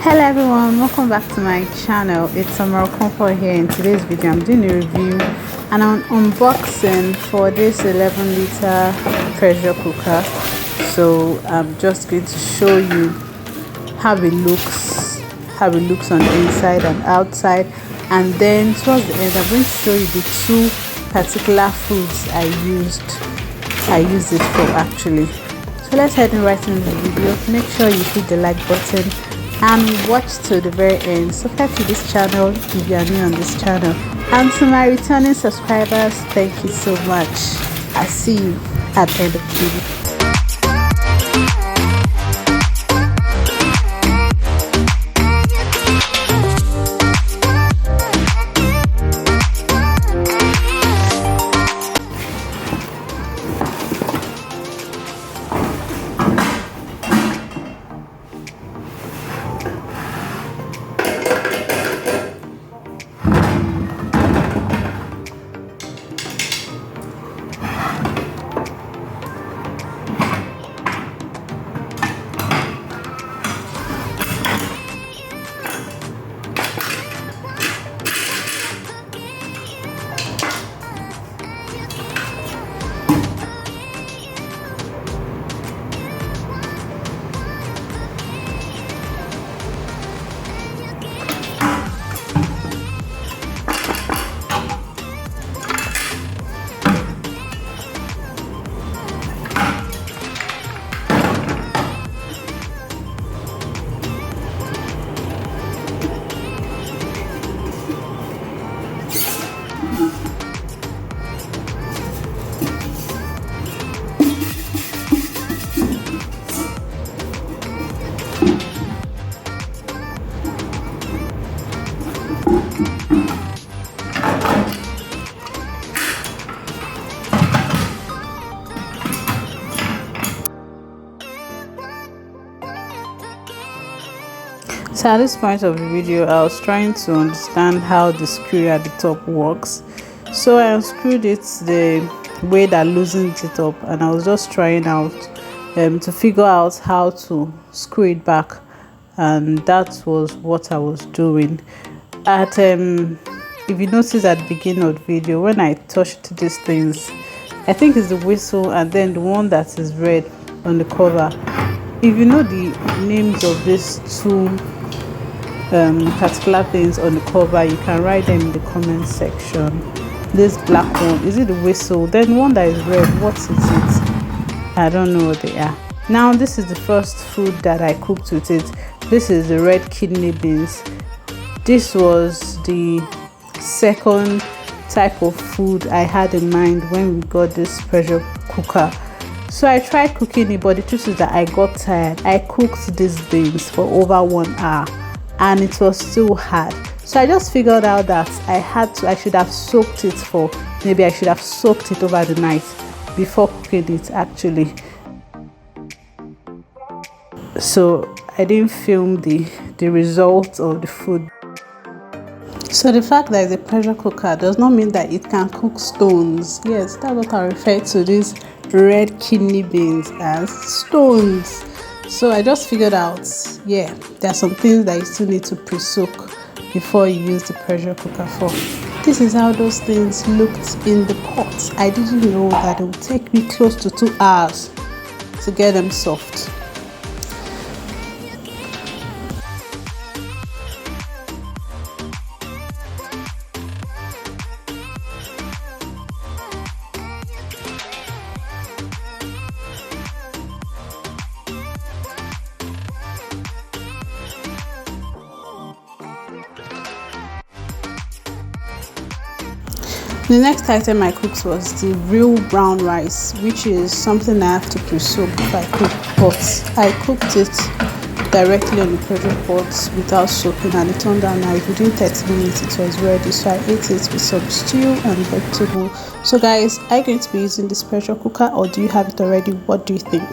Hello everyone, welcome back to my channel. It's Amara Comfort here. In today's video I'm doing a review and an unboxing for this 11-liter pressure cooker. So I'm just going to show you how it looks on the inside and outside, and then towards the end I'm going to show you the two particular foods I used it for actually. So let's head right into the video. Make sure you hit the like button and watch to the very end. Subscribe to this channel if you are new on this channel, and to my returning subscribers, thank you so much. I'll see you at the end of the video. So at this point of the video, I was trying to understand how the screw at the top works. So I unscrewed it the way that loosens it up, and I was just trying out to figure out how to screw it back, and that was what I was doing. At if you notice at the beginning of the video, when I touched these things, I think it's the whistle and then the one that is red on the cover. If you know the names of these two particular things on the cover, you can write them in the comment section. This black one, is it the whistle? Then one that is red, what is it? I don't know what they are. Now this is the first food that I cooked with it. This is the red kidney beans. This was the second type of food I had in mind when we got this pressure cooker. So I tried cooking it, but the truth is that I got tired. I cooked these beans for over 1 hour and it was still hard. So I just figured out that I should have soaked it over the night before cooking it actually. So I didn't film the result of the food. So the fact that it's a pressure cooker does not mean that it can cook stones. Yes, that's what I refer to these red kidney beans as, stones. So I just figured out, yeah, there are some things that you still need to pre-soak before you use the pressure cooker for. This is how those things looked in the pot. I didn't know that it would take me close to 2 hours to get them soft. The next item I cooked was the real brown rice, which is something I have to pre-soak if I cook, but I cooked it directly on the pressure pot without soaking, and it turned out nice. Within 30 minutes it was ready. So I ate it with some stew and vegetable. So guys, are you going to be using this pressure cooker, or do you have it already? What do you think?